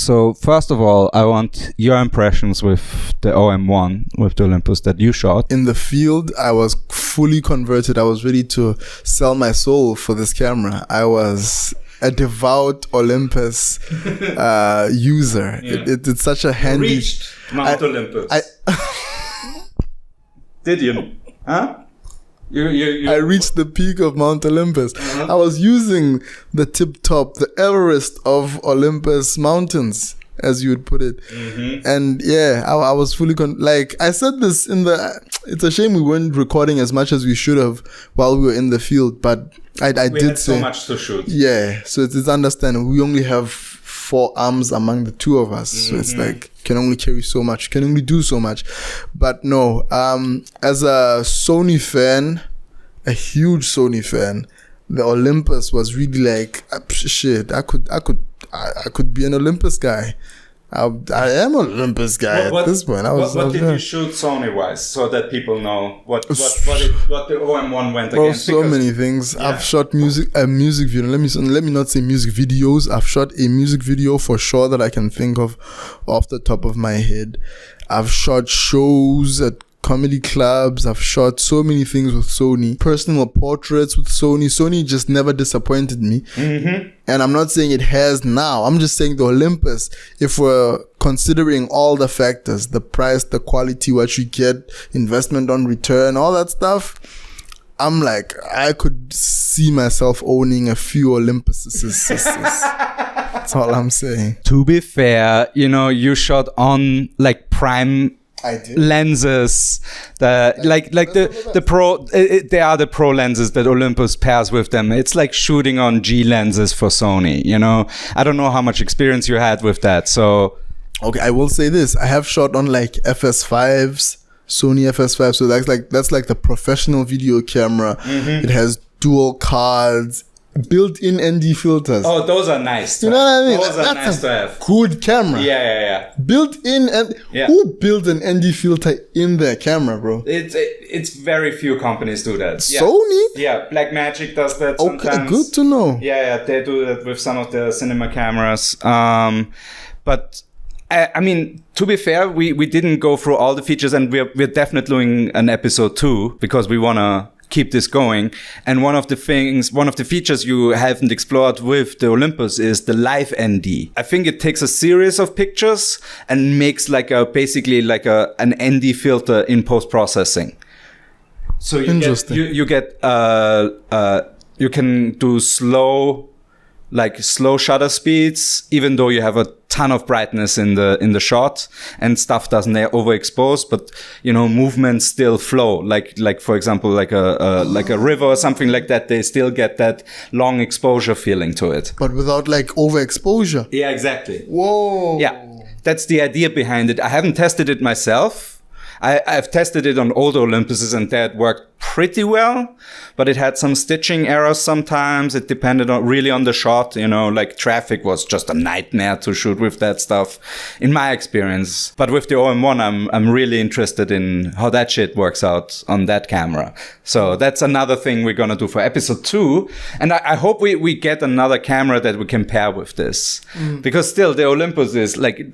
So first of all, I want your impressions with the OM-1, with the Olympus that you shot. In the field, I was fully converted. I was ready to sell my soul for this camera. I was a devout Olympus user. Yeah. It's such a handy... You reached Mount Olympus. Did you? Huh? I reached the peak of Mount Olympus. I was using the tip top, the Everest of Olympus mountains, as you would put it. And yeah, I was fully like I said this in the. It's a shame we weren't recording as much as we should have while we were in the field, but I did had say so much to shoot. Yeah, so it's understandable. We only have 4 arms among the 2 of us, so it's like can only carry so much, can only do so much. But no, as a Sony fan, a huge Sony fan, the Olympus was really like shit. I could be an Olympus guy. I am an Olympus guy at this point. What did you shoot Sony wise, so that people know what the OM-1 went against? So many things. Yeah. I've shot a music video. Let me not say music videos. I've shot a music video for sure that I can think of off the top of my head. I've shot shows at comedy clubs. I've shot so many things with Sony. Personal portraits with Sony. Sony just never disappointed me. And I'm not saying it has now. I'm just saying the Olympus, if we're considering all the factors, the price, the quality, what you get, investment on return, all that stuff, I'm like, I could see myself owning a few Olympuses. That's all I'm saying. To be fair, you shot on like prime lenses, they are the pro lenses that Olympus pairs with them. It's like shooting on G lenses for Sony. I don't know how much experience you had with that. So okay, I will say this: I have shot on like FS5s, Sony FS5. So that's like the professional video camera. It has dual cards, built-in ND filters. Oh, those are nice. You know what I mean? Those are nice to have. Good camera. Yeah. Built-in and who built an ND filter in their camera, bro? It's very few companies do that. Sony? Yeah, Blackmagic does that sometimes. Okay, good to know. Yeah, they do that with some of the cinema cameras. But I mean, to be fair, we didn't go through all the features, and we're definitely doing an episode 2 because we want to keep this going. And one of the features you haven't explored with the Olympus is the live ND. I think it takes a series of pictures and makes basically an ND filter in post-processing. So you can do slow shutter speeds, even though you have a ton of brightness in the shot, and stuff doesn't overexpose, but movements still flow. Like for example, like a river or something like that. They still get that long exposure feeling to it, but without overexposure. Yeah, exactly. Whoa. Yeah, that's the idea behind it. I haven't tested it myself. I've tested it on older Olympuses, and that worked pretty well, but it had some stitching errors sometimes. It depended really on the shot, traffic was just a nightmare to shoot with that stuff, in my experience. But with the OM-1, I'm really interested in how that shit works out on that camera. So that's another thing we're gonna do for episode 2. And I hope we get another camera that we can pair with this. Because still, the Olympus is we're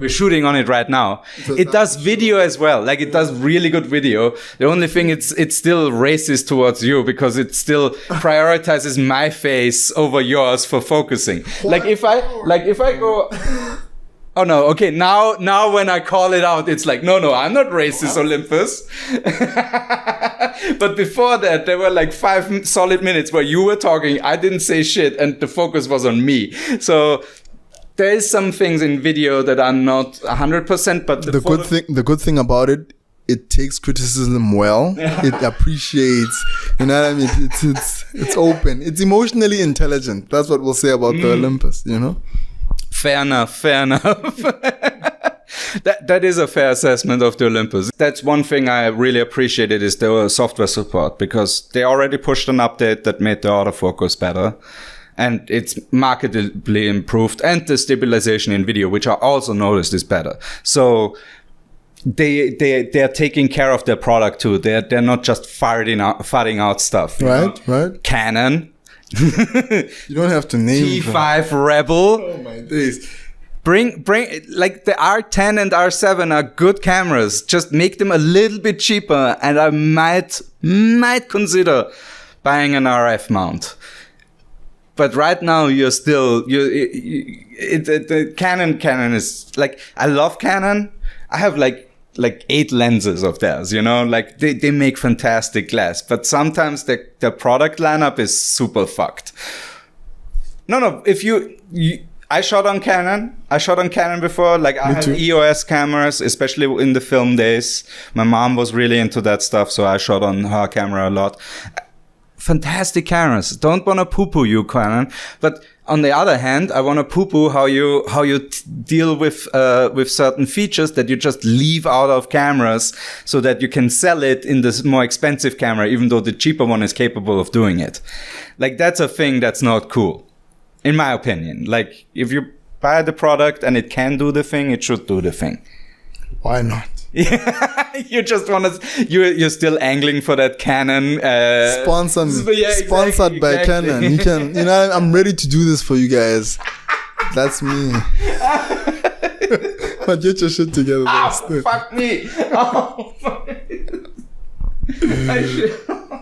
shooting on it right now. It does video as well. It does really good video. The only thing, it's still racist towards you because it still prioritizes my face over yours for focusing. If I go, oh no, okay, now when I call it out, it's no, I'm not racist, Olympus. But before that, there were 5 solid minutes where you were talking, I didn't say shit, and the focus was on me. So there is some things in video that are not 100%, but the good thing about it takes criticism well. It appreciates, you know what I mean? It's open. It's emotionally intelligent. That's what we'll say about the Olympus, Fair enough. That is a fair assessment of the Olympus. That's one thing I really appreciated is the software support, because they already pushed an update that made the autofocus better. And it's markedly improved, and the stabilization in video, which I also noticed is better. So they're taking care of their product too. They're not just farting out stuff. Right. Canon, You don't have to name T5 Rebel. Oh my days. Bring like the R10 and R7 are good cameras. Just make them a little bit cheaper, and I might consider buying an RF mount. But right now the Canon is like, I love Canon. I have like 8 lenses of theirs, you know, like they make fantastic glass, but sometimes the product lineup is super fucked. No, if I shot on Canon before, like I had EOS cameras, especially in the film days. My mom was really into that stuff, so I shot on her camera a lot. Fantastic cameras. Don't want to poo-poo you, Canon, but on the other hand, I want to poo-poo how you deal with certain features that you just leave out of cameras, so that you can sell it in this more expensive camera, even though the cheaper one is capable of doing it. Like, that's a thing that's not cool, in my opinion. Like, if you buy the product and it can do the thing, it should do the thing. Why not? You just want to. You're still angling for that Canon. Sponsor me. Yeah, Sponsored by Canon. You can. You know, I'm ready to do this for you guys. That's me. But get your shit together. Fuck me.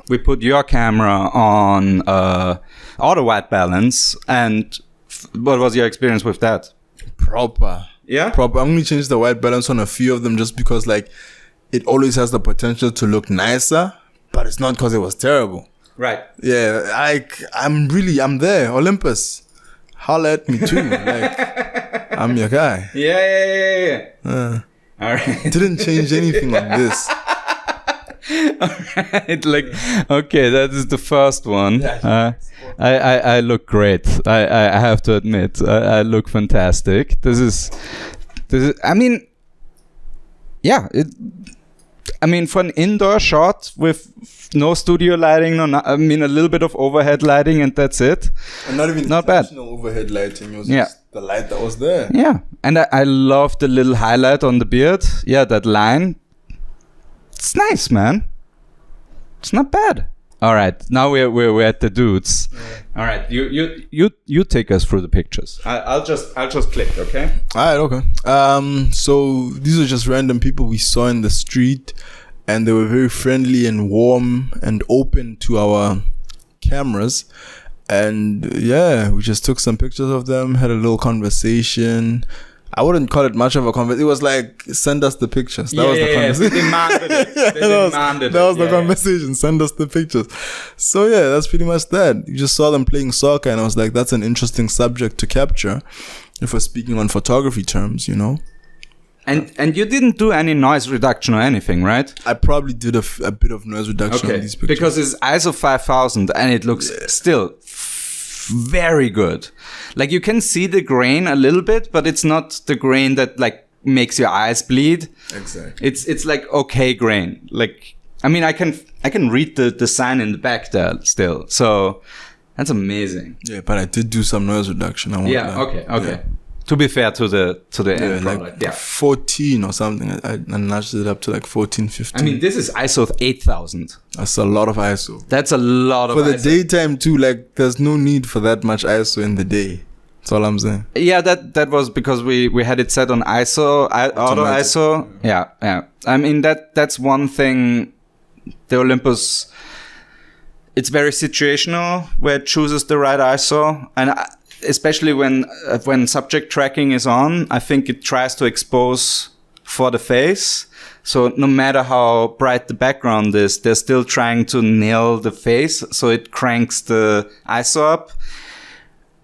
We put your camera on auto white balance, and what was your experience with that? Proper. Yeah? Proper. I'm going to change the white balance on a few of them just because, like, it always has the potential to look nicer, but it's not because it was terrible. Right. Yeah, like, I'm there. Olympus, holla at me too. Like, I'm your guy. Yeah. All right. Didn't change anything on this. Alright, like, okay, that is the first one. I look great. I have to admit, I look fantastic. This is. I mean, yeah. For an indoor shot with no studio lighting, a little bit of overhead lighting, and that's it. And not bad. Overhead lighting. It was just the light that was there. Yeah, and I love the little highlight on the beard. Yeah, that line. It's nice, man. It's not bad. All right, now we're at the dudes. Yeah. All right, you take us through the pictures. I'll just click, okay? All right, okay. So these are just random people we saw in the street, and they were very friendly and warm and open to our cameras. And yeah, we just took some pictures of them, had a little conversation. I wouldn't call it much of a conversation. It was like, send us the pictures. That was the conversation. They demanded it. That was the conversation. Send us the pictures. So yeah, that's pretty much that. You just saw them playing soccer, and I was like, that's an interesting subject to capture if we're speaking on photography terms, you know? And you didn't do any noise reduction or anything, right? I probably did a bit of noise reduction on these pictures. Because it's ISO 5000 and it looks still very good. Like, you can see the grain a little bit, but it's not the grain that like makes your eyes bleed. Exactly. It's like okay grain. Like, I can read the sign in the back there still. So that's amazing. Yeah, but I did do some noise reduction. Okay. Yeah. To be fair to the end product. Like 14 or something. I nudged it up to like 14, 15. This is ISO 8000. That's a lot of ISO. That's a lot of ISO. For the daytime too, like, there's no need for that much ISO in the day. That's all I'm saying. Yeah, that was because we had it set on ISO, auto ISO. Yeah. That's one thing. The Olympus, it's very situational where it chooses the right ISO, and especially when subject tracking is on, I think it tries to expose for the face. So no matter how bright the background is, they're still trying to nail the face. So it cranks the ISO up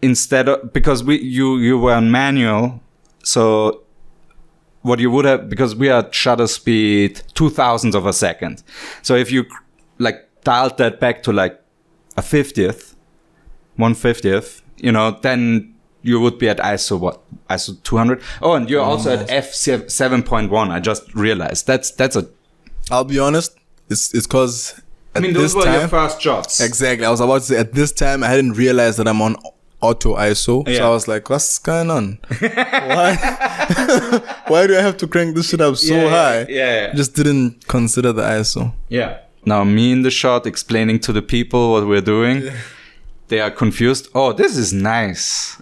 instead of, because you were on manual. So what you would have, because we are shutter speed 2,000th of a second. So if you like dialed that back to like a 1/50th, then you would be at ISO 200. Oh, and you're also at f7.1. I just realized that's a. I'll be honest. It's because those were your first shots. Exactly. I was about to say, at this time I hadn't realized that I'm on auto ISO. Yeah. So I was like, what's going on? Why do I have to crank this shit up so high? Yeah. Just didn't consider the ISO. Yeah. Now me in the shot explaining to the people what we're doing. Yeah. they are confused. Oh, this is nice.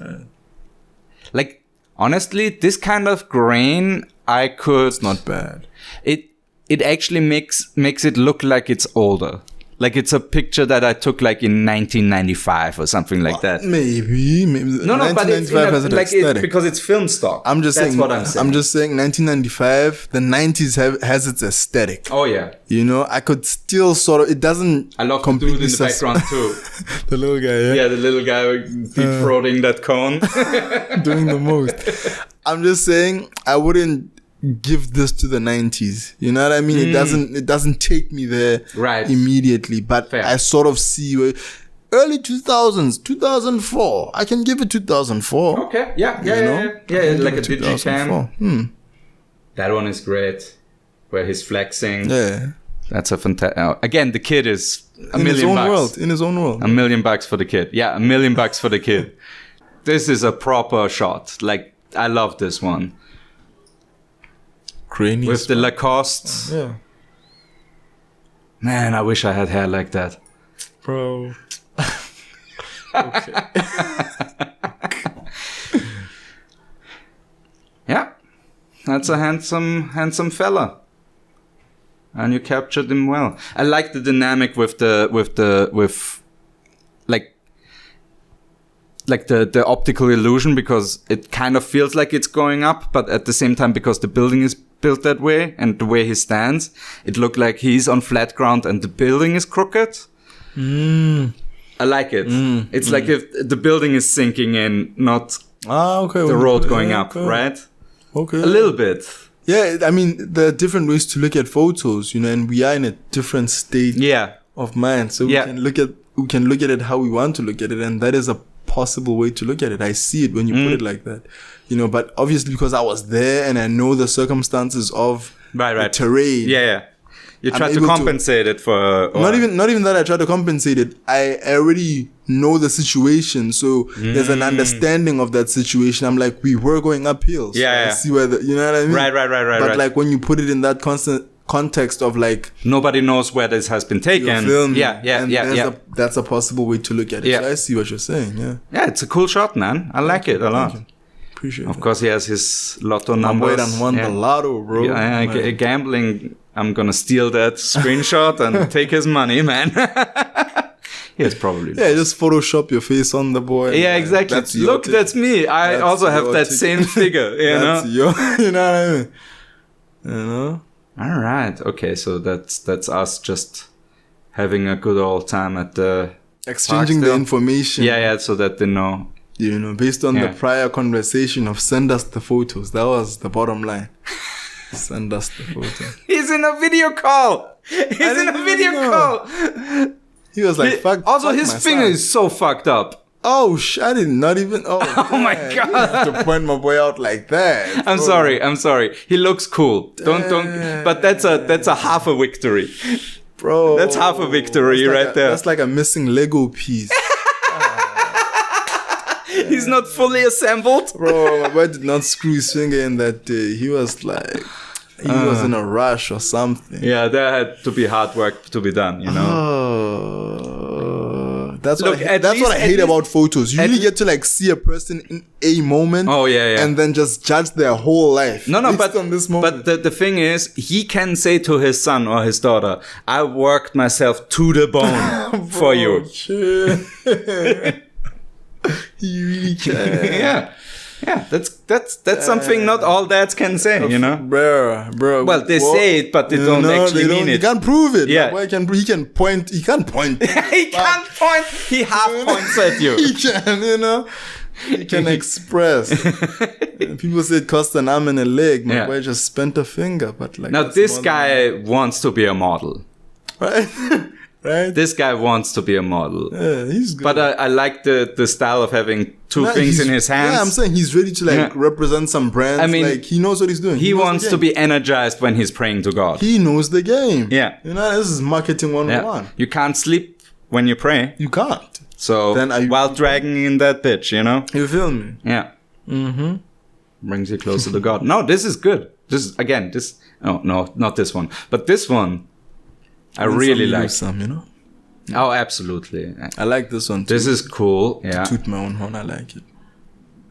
Like, honestly, this kind of grain, I could... It's not bad. It actually makes it look like it's older. Like it's a picture that I took like in 1995 or something like that. Maybe. No, but it's has an like aesthetic. because it's film stock. That's saying, what I'm saying. I'm just saying 1995, the 90s has its aesthetic. Oh yeah. You know, I could still sort of, it doesn't I love the dude in the background too. The little guy, yeah? Yeah, the little guy deep throating that cone. Doing the most. I'm just saying, I wouldn't give this to the 90s. You know what I mean? It doesn't take me there immediately, but fair. I sort of see where early 2000s, 2004. I can give it 2004. Okay. Yeah, like a digicam. That one is great, where he's flexing. Yeah. That's a fantastic. Again, the kid is $1 million. In his own world. $1 million for the kid. Yeah, $1 million for the kid. This is a proper shot. Like, I love this one. Grainy with the Lacoste. Yeah. Man, I wish I had hair like that. Bro. Okay. Yeah. That's a handsome fella. And you captured him well. I like the dynamic with the optical illusion, because it kind of feels like it's going up, but at the same time, because the building is built that way and the way he stands, it looked like he's on flat ground and the building is crooked. I like it. It's like if the building is sinking in, not the road going up, right? Okay. A little bit. Yeah, I mean, there are different ways to look at photos, you know, and we are in a different state of mind. So we can look at it how we want to look at it, and that is a possible way to look at it. I see it when you put it like that, you know, but obviously because I was there and I know the circumstances of the terrain. You try to compensate it for... Not even that I try to compensate it. I already know the situation. So there's an understanding of that situation. I'm like, we were going uphill. So I see where you know what I mean? Right. But like when you put it in that constant context of like... Nobody knows where this has been taken. That's a possible way to look at it. So I see what you're saying, Yeah, it's a cool shot, man. I like it a lot. Appreciate it. Of course, he has his lotto numbers. My boy done won the lotto, bro. Gambling... I'm gonna steal that screenshot and take his money, man. Yes, probably. Yeah, just Photoshop your face on the boy. Yeah, exactly. Look, that's me. I also have that same figure. You know. You know what I mean? You know. All right. Okay. So that's us just having a good old time at the exchanging the information. Yeah. So that they know. You know, based on the prior conversation of send us the photos. That was the bottom line. Send us the photo. He's in a video call. He was like, fuck. Also, his finger is so fucked up. Oh, I did not even. Oh my God. You have to point my boy out like that. I'm sorry. He looks cool. Don't. But that's a half a victory. Bro. That's half a victory there. That's like a missing Lego piece. He's not fully assembled. Bro, my boy did not screw his finger in that day. He was like, he was in a rush or something. Yeah, there had to be hard work to be done, you know. That's what I hate about photos. You really get to like see a person in a moment. Oh yeah. And then just judge their whole life. No, but on this moment. But the thing is, he can say to his son or his daughter, "I worked myself to the bone for you." He really can. Yeah, that's something not all dads can say, you know. Bro. Well, they say it, but they don't actually mean it. You can't prove it. Yeah, he can point. He can't point. He can't point. He half points at you. He can, you know. He can express. People say it costs an arm and a leg. My boy just spent a finger, but like. Now this guy wants to be a model, right? Right? This guy wants to be a model. Yeah, he's good. But I like the style of having two things in his hands. Yeah, I'm saying he's ready to like represent some brands. I mean, like he knows what he's doing. He wants to be energized when he's praying to God. He knows the game. Yeah. You know, this is marketing 101. You can't sleep when you pray. You can't. So then while dragging in that bitch, you know? You feel me? Yeah. Mm-hmm. Brings you closer to God. No, this is good. No, not this one. But this one, I really like. Some, you know? Oh, absolutely. I like this one too. This is cool. Yeah. Toot my own horn. I like it.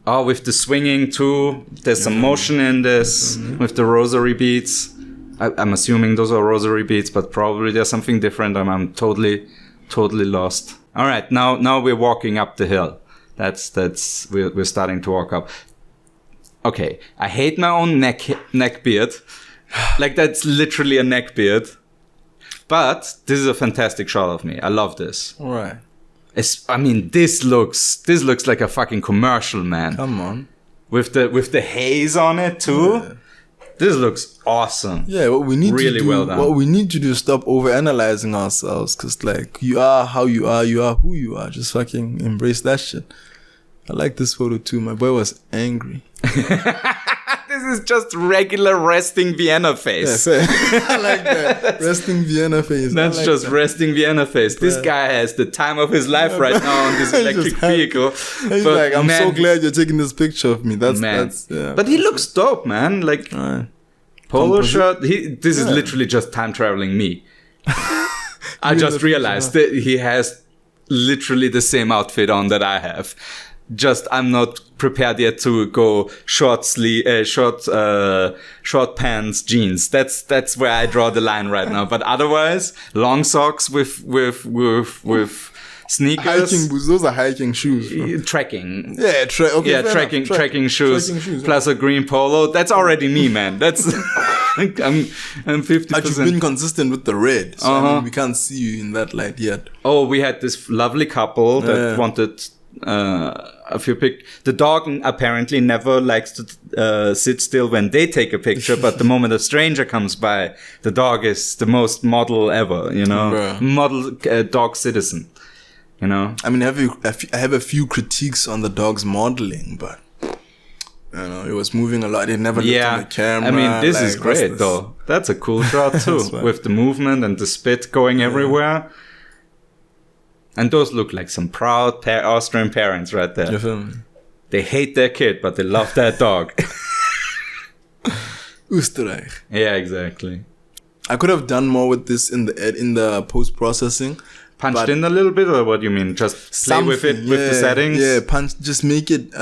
Oh, with the swinging too. There's some motion in this with the rosary beads. I'm assuming those are rosary beads, but probably there's something different. I'm totally lost. All right, now we're walking up the hill. We're starting to walk up. Okay, I hate my own neck beard. Like that's literally a neck beard. But this is a fantastic shot of me. I love this. All right. This looks like a fucking commercial, man. Come on. With the haze on it too. Yeah. This looks awesome. Yeah, what we need really to do, well done. What we need to do is stop overanalyzing ourselves, cause like you are how you are who you are. Just fucking embrace that shit. I like this photo too. My boy was angry. This is just regular resting Vienna face. Yeah, I like that. Resting Vienna face. That's like just resting Vienna face. This guy has the time of his life right now on this electric vehicle. He's like, I'm so glad you're taking this picture of me. That's yeah. But he looks dope, man. Like polo shirt. This is literally just time traveling me. I just realized that he has literally the same outfit on that I have. Just I'm not prepared yet to go short pants jeans. That's where I draw the line right now. But otherwise, long socks with sneakers. Hiking boots. Those are hiking shoes. Bro. Trekking. Yeah, trekking shoes. Plus a green polo. That's already me, man. That's I'm 50%. But you've been consistent with the red, so I mean, we can't see you in that light yet. Oh, we had this lovely couple that wanted. The dog apparently never likes to sit still when they take a picture, but the moment a stranger comes by, the dog is the most model ever, you know. Bruh. Model dog citizen, you know. I mean, I have a few critiques on the dog's modeling, but you know, it was moving a lot. It never looked on the camera. I mean, this is great though. That's a cool shot too, with the movement and the spit going everywhere. And those look like some proud Austrian parents right there. You feel me? They hate their kid, but they love that dog. Österreich. Yeah, exactly. I could have done more with this in the post-processing. Punched in a little bit, or what do you mean? Just play with it, with the settings? Yeah, just make it,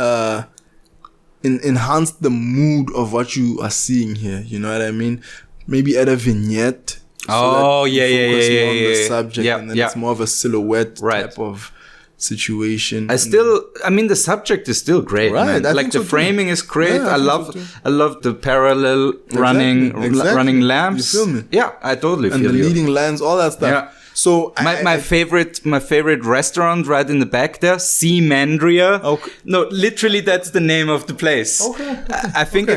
enhance the mood of what you are seeing here. You know what I mean? Maybe add a vignette. So yeah. The subject, and then it's more of a silhouette type of situation. The subject is still great. Right, like the framing is great. Yeah, I love the parallel running lamps. You feel me? Yeah, I totally feel you. And the leading lines, all that stuff. Yeah. So my favorite restaurant right in the back there, Mandria. Okay. No, literally that's the name of the place. Okay. I think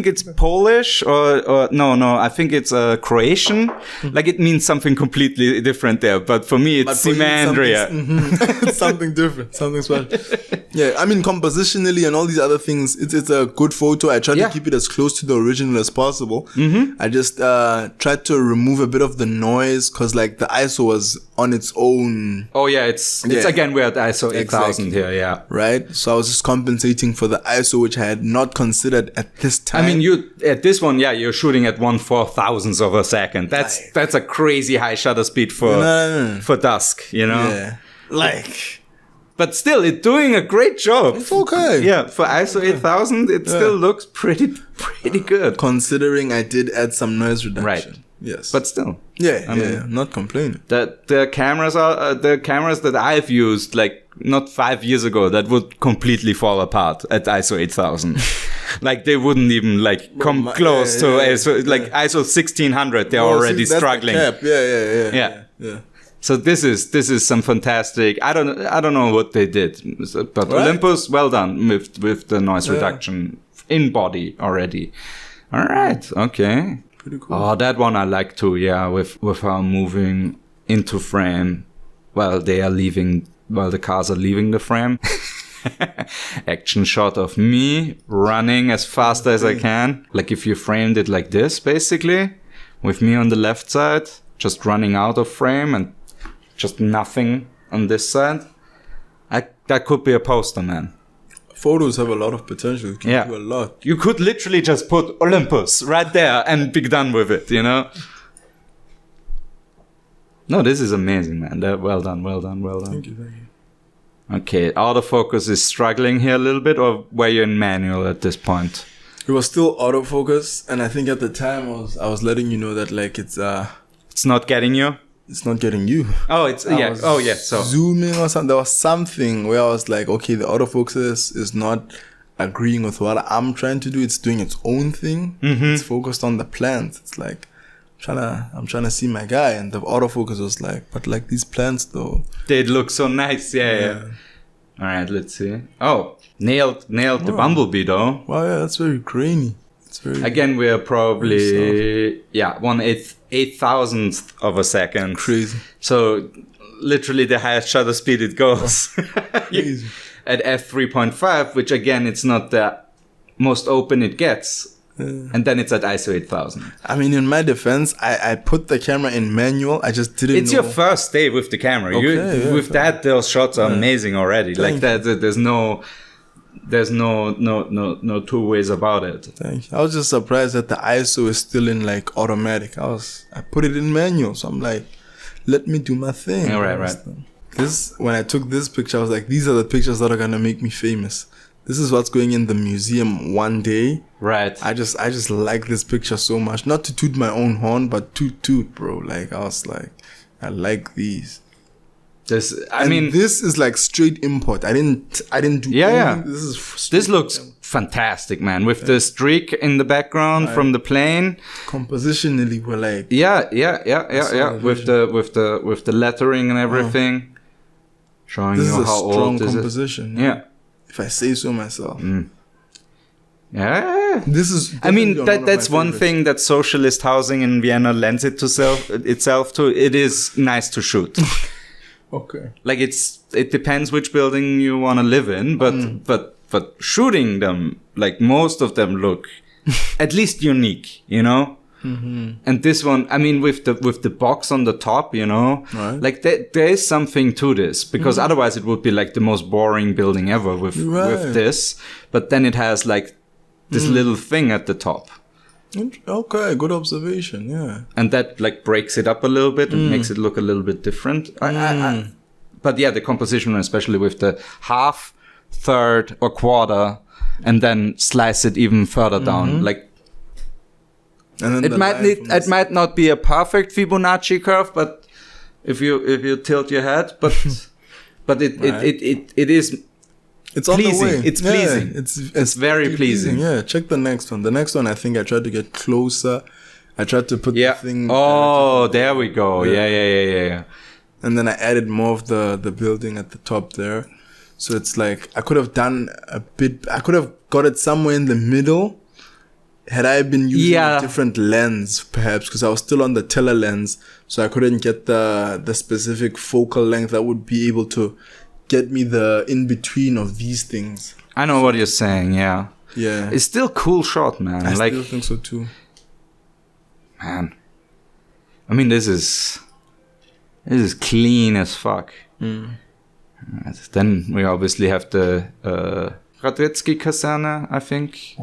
it's Polish or no, I think it's Croatian. Like it means something completely different there. But for me, it's Mandria. It's something different, something special. Yeah, I mean compositionally and all these other things, it's a good photo. I tried to keep it as close to the original as possible. Mm-hmm. I just tried to remove a bit of the noise because like the ISO was on its own. Oh yeah, it's again we're at ISO 8000 here, yeah. Right? So I was just compensating for the ISO which I had not considered at this time. I mean, you at this one, you're shooting at 1/4000th of a second. That's a crazy high shutter speed for dusk, you know? Yeah. But still, it's doing a great job. It's okay. Yeah, for ISO 8000, it still looks pretty good. Considering I did add some noise reduction. Right. Yes. But still. Yeah, not complaining. The cameras are the cameras that I've used like not 5 years ago that would completely fall apart at ISO 8000. Like they wouldn't even come close to ISO ISO 1600. They're already struggling. Yeah. So this is some fantastic. I don't know what they did, but Olympus, well done with the noise reduction in body already. All right, okay. Pretty cool. Oh, that one I like too. Yeah, with her moving into frame while the cars are leaving the frame. Action shot of me running as fast as I can. Like if you framed it like this, basically, with me on the left side, just running out of frame and just nothing on this side. That could be a poster, man. Photos have a lot of potential. You can do a lot. You could literally just put Olympus right there and be done with it, you know? No, this is amazing, man. Well done. Thank you. Okay, autofocus is struggling here a little bit, or were you in manual at this point? It was still autofocus, and I think at the time I was letting you know that like it's not getting you. It's not getting you. Oh, So zooming or something. There was something where I was like, okay, the autofocus is not agreeing with what I'm trying to do. It's doing its own thing. It's focused on the plants. It's like I'm trying to see my guy, and the autofocus was like, but like these plants though, they look so nice. Yeah. All right, let's see. Oh, nailed the bumblebee though. Wow, yeah, that's very grainy. It's very. Again, we're probably 1/8,000th of a second. Crazy. So literally the highest shutter speed it goes. Crazy. At f3.5, which again, it's not the most open it gets. And then it's at ISO 8000. I mean, in my defense, I put the camera in manual. I just didn't. It's your first day with the camera. Okay, with that, those shots are amazing already. Like that, there's no two ways about it. Thank you. I was just surprised that the ISO is still in like automatic. I put it in manual, so I'm like, let me do my thing. Yeah, right. When I took this picture, I was like, these are the pictures that are gonna make me famous. This is what's going in the museum one day. Right. I just like this picture so much. Not to toot my own horn, but toot, bro. Like, I was like, I like these. This is like straight import. I didn't do anything. This looks fantastic, man. With the streak in the background from the plane. Compositionally, we're like With the lettering and everything. Showing this you is how a strong old composition. Yeah. If I say so myself. Yeah. This is. I mean, that's one thing that socialist housing in Vienna lends itself to. It is nice to shoot. Okay. Like it depends which building you want to live in, but shooting them, like most of them look at least unique, you know. And this one, I mean, with the box on the top, you know, like there is something to this, because otherwise it would be like the most boring building ever with this. But then it has like this little thing at the top. Okay, good observation. Yeah, and that like breaks it up a little bit and makes it look a little bit different. But yeah, the composition, especially with the half, third, or quarter, and then slice it even further down, like. And then it might not be a perfect Fibonacci curve, but if you tilt your head, but it is. It's pleasing. On the way. It's pleasing. It's very pleasing. Yeah, check the next one. The next one, I think I tried to get closer. I tried to put the thing. Oh, there we go. Yeah. And then I added more of the building at the top there. So it's like I could have done a bit. I could have got it somewhere in the middle. Had I been using a different lens, perhaps, because I was still on the tele lens, so I couldn't get the specific focal length that would be able to get me the in-between of these things. I know what you're saying, yeah. Yeah. It's still a cool shot, man. I still think so, too. Man. I mean, this is clean as fuck. Then we obviously have the... Radetzky Kaserne, I think.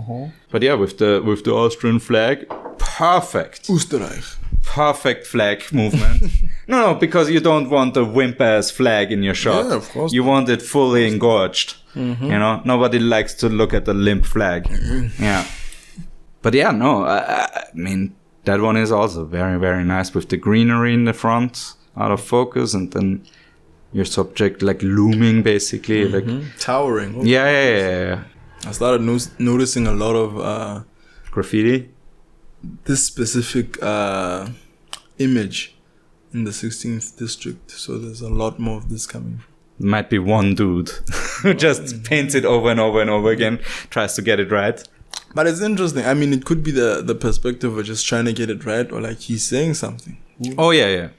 But yeah, with the Austrian flag, perfect. Österreich. Perfect flag movement. No, because you don't want a wimp-ass flag in your shot. Yeah, of course. You want it fully engorged. You know, nobody likes to look at a limp flag. Yeah. But yeah, no, I mean, that one is also very, very nice with the greenery in the front, out of focus, and then your subject like looming basically, like towering. Yeah. I started noticing a lot of graffiti. This specific image in the 16th district, so there's a lot more of this coming. Might be one dude who just paints it over and over and over again, tries to get it right. But it's interesting. I mean, it could be the perspective of just trying to get it right, or like he's saying something. Oh yeah.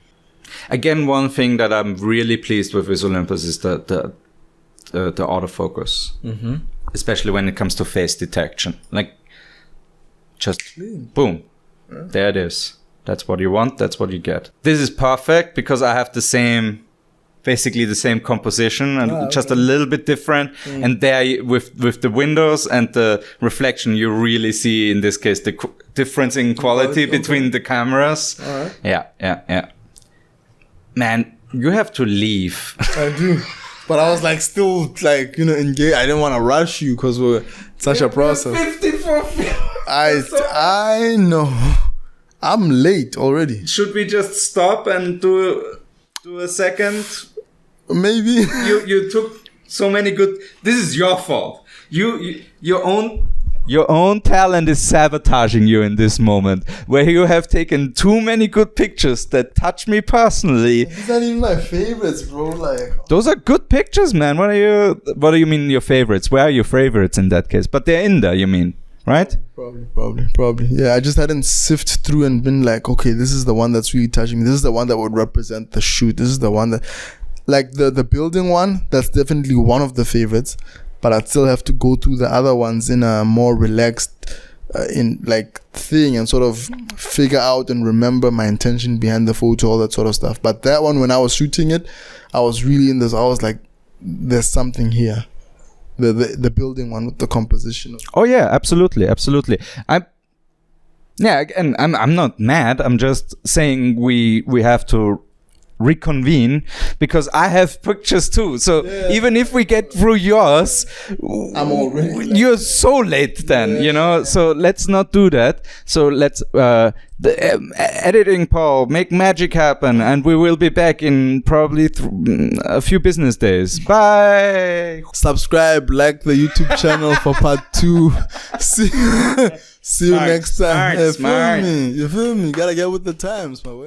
Again, one thing that I'm really pleased with Olympus is the autofocus, especially when it comes to face detection. Like, just boom, there it is. That's what you want. That's what you get. This is perfect because I have basically the same composition and just a little bit different. And there, with the windows and the reflection, you really see in this case the difference in quality between the cameras. All right. Yeah. Man, you have to leave. I do. But I was like, still like, engaged. I didn't want to rush you because we're such a process. 54 I know. I'm late already. Should we just stop and do a second? Maybe. You took so many good. This is your fault. Your own talent is sabotaging you in this moment, where you have taken too many good pictures that touch me personally. These aren't even my favorites, bro. Like, those are good pictures, man. What do you mean your favorites? Where are your favorites in that case? But they're in there, you mean, right? Probably. Yeah, I just hadn't sifted through and been like, okay, this is the one that's really touching me. This is the one that would represent the shoot. This is the one that, like the building one, that's definitely one of the favorites. But I'd still have to go through the other ones in a more relaxed thing and sort of figure out and remember my intention behind the photo, all that sort of stuff. But that one, when I was shooting it, I was really in this. I was like, there's something here. The building one with the composition. Oh yeah, absolutely. I'm not mad. I'm just saying we have to reconvene because I have pictures too. So even if we get through yours, I'm already you're so late then, So let's not do that. So let's editing, Paul, make magic happen, and we will be back in probably a few business days. Bye. Subscribe, like the YouTube channel for part 2. See you next time. Smart. You feel me? You gotta get with the times, my way.